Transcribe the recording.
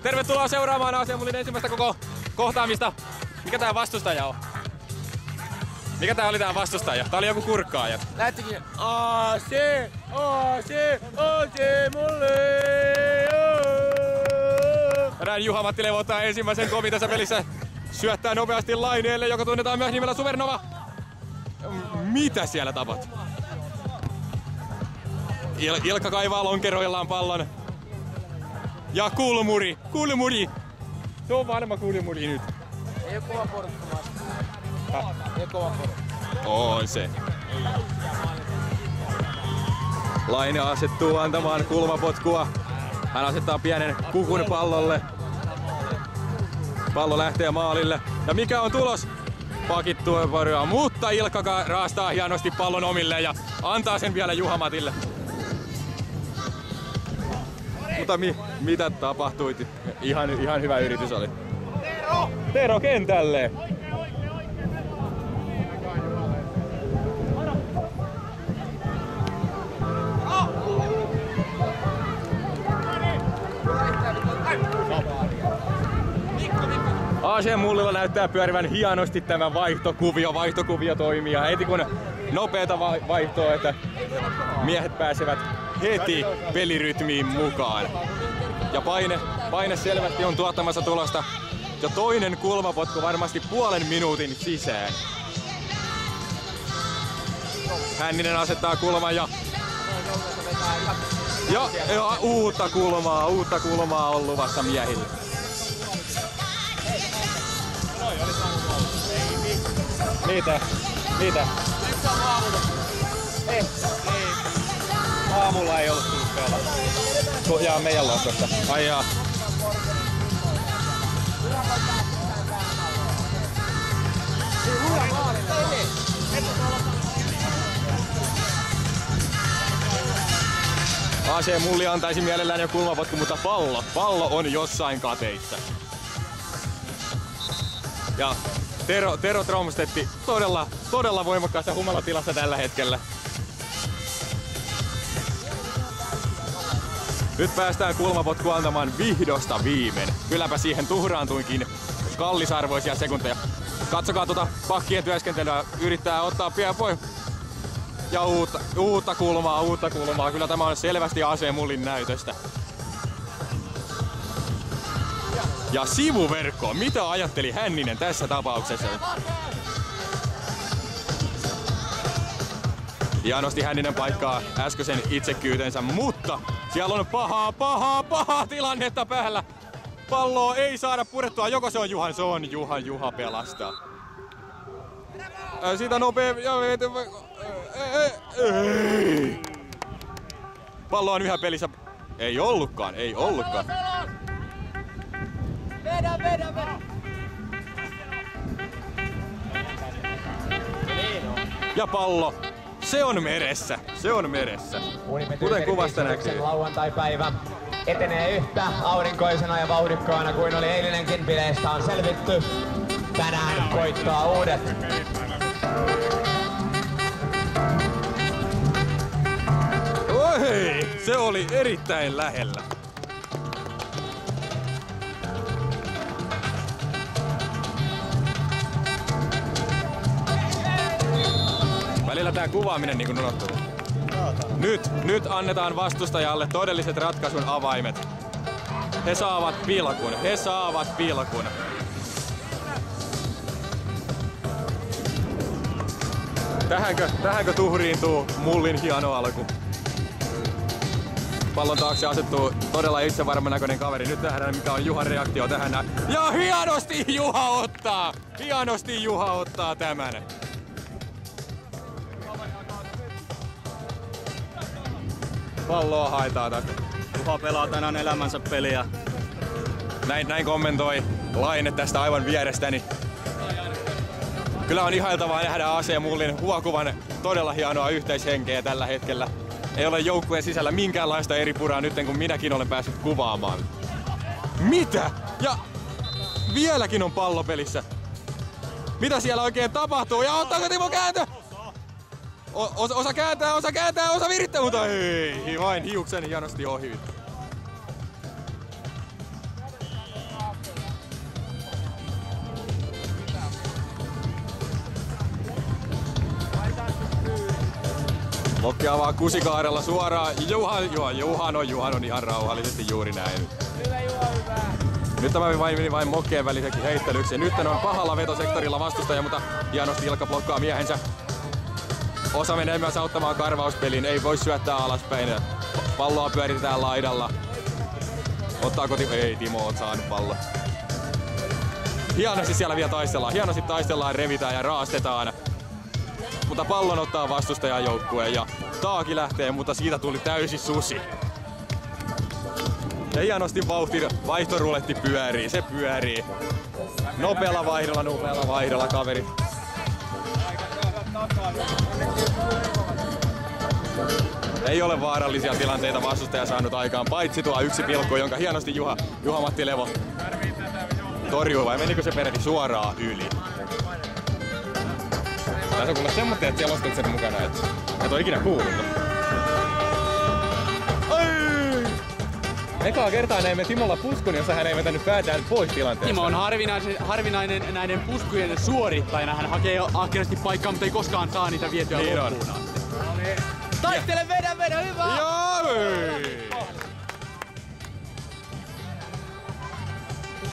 Tervetuloa seuraamaan AC Mullin ensimmäistä koko kohtaamista. Mikä tää vastustaja on? Mikä tää oli tää vastustaja? Tää oli joku kurkkaaja. Lähtikin AC Mulli! Tänään Juha-Matti levottaa ensimmäisen kovin tässä pelissä. Syöttää nopeasti Laineelle, joka tunnetaan myös nimellä Supernova. Mitä siellä tapahtuu? Ilkka kaivaa lonkeroillaan pallon. Ja Kulmuri! Se on varma Kulmuri nyt. Ei oo kova porukka vasta. Ei kova porukka. On se. Laine asettuu antamaan kulmapotkua. Hän asettaa pienen kukun pallolle. Pallo lähtee maalille. Ja mikä on tulos? Pakit tuoparjaa, mutta Ilkka raastaa hienosti pallon omille ja antaa sen vielä Juha-Matille. Mutta mitä tapahtui? Ihan hyvä yritys oli. Tero kentälle! AC Mullilla näyttää pyörivän hienosti tämä vaihtokuvio. Vaihtokuvio toimii ja heti kun nopeata vaihtoa, että miehet pääsevät heti pelirytmiin mukaan. Ja paine selvästi on tuottamassa tulosta. Ja toinen kulmapotku varmasti puolen minuutin sisään. Hänninen asettaa kulman ja uutta kulmaa on luvassa miehille. Mitä? Yksi on aamulla. Ei. Aamulla ei ollut tullut pelaa. Jaa, meidän lohkosta. Ai jaa. AC Mulli antaisi mielellään jo kulmapotku, mutta pallo on jossain kateissa. Ja Tero Tromstetti todella voimakkaassa humalatilassa tällä hetkellä. Nyt päästään kulmapotku antamaan vihdosta viimein. Kylläpä siihen tuhraantuinkin kallisarvoisia sekunteja. Katsokaa tuota pakkien työskentelyä. Yrittää ottaa pian pois. Ja uutta kulmaa. Kyllä tämä on selvästi AC Mullin näytöstä. Ja sivuverkko. Mitä ajatteli Hänninen tässä tapauksessa? Hienosti Hänninen paikkaa äskeisen itsekyytensä, mutta siellä on pahaa tilannetta päällä. Palloa ei saada purettua, joko se on Juhan, Juha pelastaa. Siitä nopea... Pallo on yhä pelissä. Ei ollutkaan. Vedä. Ja pallo. Se on meressä. Kuten kuvasta näkyy. Lauantai-päivä etenee yhtä aurinkoisena ja vauhdikkaana kuin oli eilinenkin. Bileistä on selvitty. Tänään koittaa uudet. Oi, se oli erittäin lähellä. Välillä tää kuvaaminen niin kuin unohtuu. Nyt annetaan vastustajalle todelliset ratkaisun avaimet. He saavat pilkun. Tähänkö tuhriintuu Mullin hieno alku? Pallon taakse asettuu todella itsevarman näköinen kaveri. Nyt nähdään mikä on Juhan reaktio tähän. Ja hienosti Juha ottaa tämän. Palloa haetaan takaa. Juha pelaa tänään elämänsä peliä. Näin kommentoi Laine tästä aivan vierestäni. Kyllä on ihailtavaa nähdä AC Mullin huokuvan todella hienoa yhteishenkeä tällä hetkellä. Ei ole joukkueen sisällä minkäänlaista eri puraa nyt, kun minäkin olen päässyt kuvaamaan. Mitä? Ja vieläkin on pallo pelissä. Mitä siellä oikein tapahtuu? Ja ottaako Timo kääntö? Osa kääntää, osa virittää, mutta ei, vain hiuksen hienosti ohi. Mokki avaa kusikaarella suoraan. Juhan on ihan rauhallisesti juuri näin. Nyt tämä meni vain Mokkeen väliseksi heittelyksi. Ja nyt on pahalla vetosektorilla vastustaja, mutta hienosti Ilkka blokkaa miehensä. Osa menee myös auttamaan karvauspeliin. Ei voi syöttää alaspäin. Palloa pyöritetään laidalla. Ottaa ei, Timo on saanut pallon. Hienosti siellä vielä taistellaan. Hienosti taistellaan, revitään ja raastetaan. Mutta pallon ottaa vastustajan joukkueen ja Taaki lähtee, mutta siitä tuli täysi susi. Ja hienosti vaihtoruletti pyörii, se pyörii. Nopealla vaihdolla kaverit. Ei ole vaarallisia tilanteita vastustaja saanut aikaan, paitsi tuo yksi pilkku, jonka hienosti Juha-Matti Levo torjui, vai menikö se peräti suoraan yli? Tässä on kuule semmoitteet selostukset mukana, et ole ikinä kuullut. Ekaa kertaa näimme Timolla puskun, jossa hän ei vetänyt päätään pois tilanteesta. Timo on harvinainen näiden puskujen suorittajana. Hän hakee ahkerasti paikkaa, mutta ei koskaan saa niitä vietyä niin loppuun asti. Taistele, vedä, hyvä! Joo!